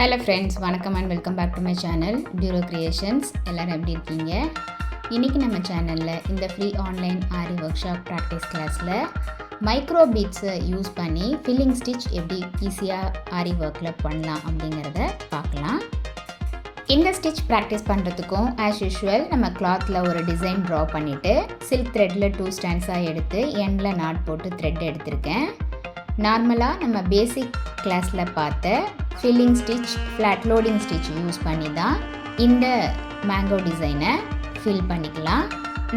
Hello friends, வணக்கம் and welcome back to my channel Duro Creations. எல்லாரும் எப்படி இருக்கீங்க? இன்னைக்கு நம்ம சேனல்ல இந்த ஃப்ரீ ஆன்லைன் ஆரி ஒர்க் ஷாப் பிராக்டிஸ் கிளாஸ்ல மைக்ரோ பீட்ஸை யூஸ் பண்ணி ஃபில்லிங் ஸ்டிச் எப்படி ஈஸியாக ஆரி ஒர்க்கில் பண்ணலாம் அப்படிங்கிறத பார்க்கலாம். இந்த ஸ்டிச் ப்ராக்டிஸ் பண்ணுறதுக்கும் ஆஸ் யூஷுவல் நம்ம கிளாத்தில் ஒரு டிசைன் ட்ரா பண்ணிவிட்டு சில்க் த்ரெட்டில் 2 ஸ்டாண்ட்ஸாக எடுத்து எண்டில் நாட் போட்டு த்ரெட் எடுத்திருக்கேன். நார்மலாக நம்ம பேசிக் கிளாஸில் பார்த்த filling stitch flat loading stitch use பண்ணி தான் இந்த மேங்கோ டிசைனை ஃபில் பண்ணிக்கலாம்.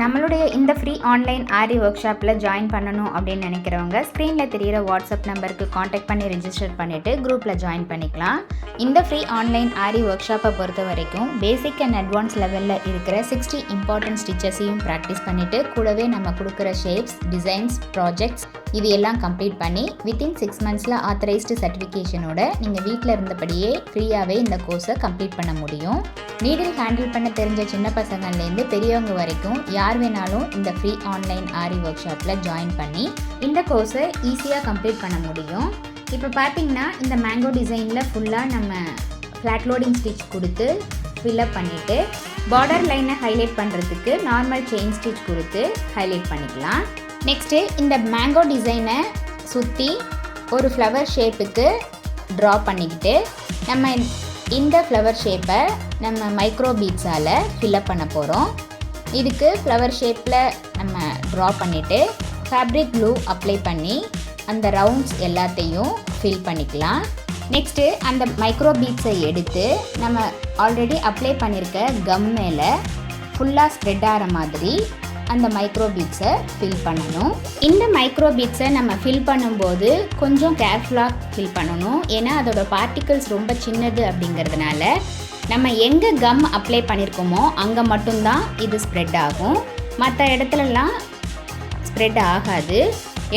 நம்மளுடைய இந்த ஃப்ரீ ஆன்லைன் ஆரி ஒர்க் ஷாப்பில் ஜாயின் பண்ணணும் அப்படின்னு நினைக்கிறவங்க ஸ்க்ரீனில் தெரிகிற வாட்ஸ்அப் நம்பருக்கு காண்டாக்ட் பண்ணி ரிஜிஸ்டர் பண்ணிவிட்டு குரூப்பில் ஜாயின் பண்ணிக்கலாம். இந்த ஃப்ரீ ஆன்லைன் ஆரி ஒர்க் ஷாப்பை பொறுத்த வரைக்கும் பேசிக் அண்ட் அட்வான்ஸ் லெவலில் இருக்கிற 60 இம்பார்ட்டன்ட் ஸ்டிச்சஸையும் ப்ராக்டிஸ் பண்ணிவிட்டு கூடவே நம்ம கொடுக்குற ஷேப்ஸ், டிசைன்ஸ், ப்ராஜெக்ட்ஸ் இது எல்லாம் கம்ப்ளீட் பண்ணி வித்தின் 6 மந்த்ஸில் ஆத்தரைஸ்டு சர்டிஃபிகேஷனோட நீங்கள் வீட்டில் இருந்தபடியே ஃப்ரீயாகவே இந்த கோர்ஸை கம்ப்ளீட் பண்ண முடியும். நீடில் ஹேண்டில் பண்ண தெரிஞ்ச சின்ன பசங்கள்லேருந்து பெரியவங்க வரைக்கும் யார் வேணாலும் இந்த ஃப்ரீ ஆன்லைன் ஆரி ஒர்க் ஷாப்பில் ஜாயின் பண்ணி இந்த கோர்ஸை ஈஸியாக கம்ப்ளீட் பண்ண முடியும். இப்போ பார்த்தீங்கன்னா இந்த மேங்கோ டிசைனில் ஃபுல்லாக நம்ம ஃப்ளாட் லோடிங் ஸ்டிச் கொடுத்து ஃபில்அப் பண்ணிவிட்டு பார்டர் லைனை ஹைலைட் பண்ணுறதுக்கு நார்மல் செயின் ஸ்டிச் கொடுத்து ஹைலைட் பண்ணிக்கலாம். நெக்ஸ்ட்டு இந்த மேங்கோ டிசைனை சுற்றி ஒரு ஃப்ளவர் ஷேப்புக்கு ட்ரா பண்ணிக்கிட்டு நம்ம இந்த ஃப்ளவர் ஷேப்பை நம்ம மைக்ரோ பீட்ஸால் ஃபில்அப் பண்ண போகிறோம். இதுக்கு ஃப்ளவர் ஷேப்பில் நம்ம ட்ரா பண்ணிவிட்டு ஃபேப்ரிக் க்ளூ அப்ளை பண்ணி அந்த ரவுண்ட்ஸ் எல்லாத்தையும் ஃபில் பண்ணிக்கலாம். நெக்ஸ்ட்டு அந்த மைக்ரோ பீட்ஸை எடுத்து நம்ம ஆல்ரெடி அப்ளை பண்ணியிருக்க கம் மேலே ஃபுல்லாக ஸ்ப்ரெட் ஆகிற மாதிரி அந்த மைக்ரோ பீட்ஸை ஃபில் பண்ணணும். இந்த மைக்ரோ பீட்ஸை நம்ம ஃபில் பண்ணும்போது கொஞ்சம் கேர்ஃபுல்லாக ஃபில் பண்ணணும். ஏன்னா அதோட பார்ட்டிகல்ஸ் ரொம்ப சின்னது அப்படிங்கிறதுனால நம்ம எங்கே கம் அப்ளை பண்ணியிருக்கோமோ அங்கே மட்டும்தான் இது ஸ்ப்ரெட் ஆகும், மற்ற இடத்துலலாம் ஸ்ப்ரெட் ஆகாது,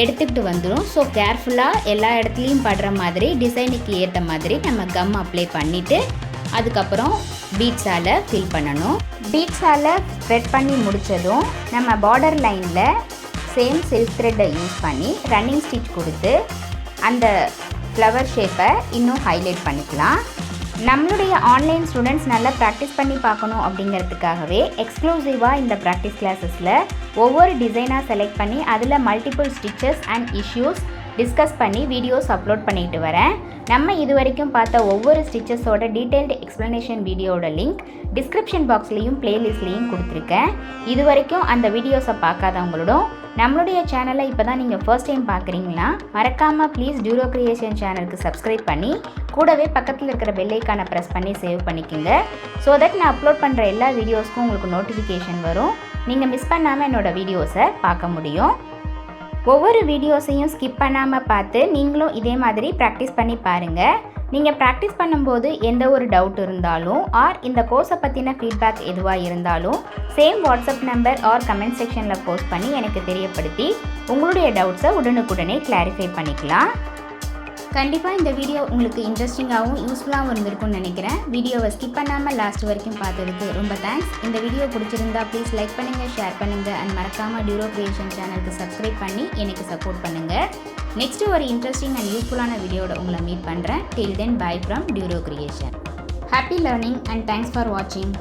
எடுத்துக்கிட்டு வந்துடும். ஸோ கேர்ஃபுல்லாக எல்லா இடத்துலையும் படுற மாதிரி டிசைனுக்கு ஏற்ற மாதிரி நம்ம கம் அப்ளை பண்ணிவிட்டு அதுக்கப்புறம் பீட்ஸால் ஃபில் பண்ணணும். பீட்ஸால் ஸ்ப்ரெட் பண்ணி முடித்ததும் நம்ம பார்டர் லைனில் சேம் சில்க் த்ரெட்டை யூஸ் பண்ணி ரன்னிங் ஸ்டிச் கொடுத்து அந்த ஃப்ளவர் ஷேப்பை இன்னும் ஹைலைட் பண்ணிக்கலாம். நம்மளுடைய ஆன்லைன் ஸ்டூடெண்ட்ஸ் நல்லா ப்ராக்டிஸ் பண்ணி பார்க்கணும் அப்படிங்கிறதுக்காகவே எக்ஸ்க்ளூசிவாக இந்த ப்ராக்டிஸ் கிளாஸஸில் ஒவ்வொரு டிசைனாக செலக்ட் பண்ணி அதில் multiple stitches and issues discuss பண்ணி வீடியோஸ் அப்லோட் பண்ணிட்டு வரேன். நம்ம இது வரைக்கும் பார்த்த ஒவ்வொரு ஸ்டிச்சஸோட டீட்டெயில்டு எக்ஸ்ப்ளனேஷன் வீடியோட லிங்க் டிஸ்கிரிப்ஷன் பாக்ஸ்லேயும் ப்ளேலிஸ்ட்லேயும் கொடுத்துருக்கேன். இது வரைக்கும் அந்த வீடியோஸை பார்க்காதவங்களோடும் நம்மளுடைய சேனலை இப்போ தான் நீங்கள் ஃபர்ஸ்ட் டைம் பார்க்குறீங்கன்னா மறக்காமல் ப்ளீஸ் டியூரோ கிரியேஷன் சேனலுக்கு சப்ஸ்கிரைப் பண்ணி கூடவே பக்கத்தில் இருக்கிற பெல் ஐக்கானை ப்ரெஸ் பண்ணி சேவ் பண்ணிக்கோங்க. ஸோ தட் நான் அப்லோட் பண்ணுற எல்லா வீடியோஸ்க்கும் உங்களுக்கு நோட்டிஃபிகேஷன் வரும், நீங்கள் மிஸ் பண்ணாமல் என்னோடய வீடியோஸை பார்க்க முடியும். ஒவ்வொரு வீடியோஸையும் ஸ்கிப் பண்ணாமல் பார்த்து நீங்களும் இதே மாதிரி ப்ராக்டிஸ் பண்ணி பாருங்கள். நீங்கள் ப்ராக்டிஸ் பண்ணும்போது எந்த ஒரு டவுட் இருந்தாலும் ஆர் இந்த கோர்ஸை பற்றின ஃபீட்பேக் எதுவாக இருந்தாலும் same WhatsApp number or comment செக்ஷனில் போஸ்ட் பண்ணி எனக்கு தெரியப்படுத்தி உங்களுடைய டவுட்ஸை உடனுக்குடனே கிளாரிஃபை பண்ணிக்கலாம். கண்டிப்பாக இந்த வீடியோ உங்களுக்கு இன்ட்ரெஸ்டிங்காகவும் யூஸ்ஃபுல்லாகவும் இருந்திருக்கும்னு நினைக்கிறேன். வீடியோவை ஸ்கிப் பண்ணாமல் லாஸ்ட் வரைக்கும் பார்த்ததுக்கு ரொம்ப தேங்க்ஸ். இந்த வீடியோ பிடிச்சிருந்தா ப்ளீஸ் லைக் பண்ணுங்கள், ஷேர் பண்ணுங்கள் அண்ட் மறக்காமல் டியூரோ கிரியேஷன் சேனலுக்கு சப்ஸ்கிரைப் பண்ணி எனக்கு சப்போர்ட் பண்ணுங்கள். நெக்ஸ்ட்டு ஒரு இன்ட்ரெஸ்டிங் அண்ட் யூஸ்ஃபுல்லான வீடியோட உங்களை மீட் பண்ணுறேன். Till then bye from Duro Creation. Happy learning and thanks for வாட்சிங்.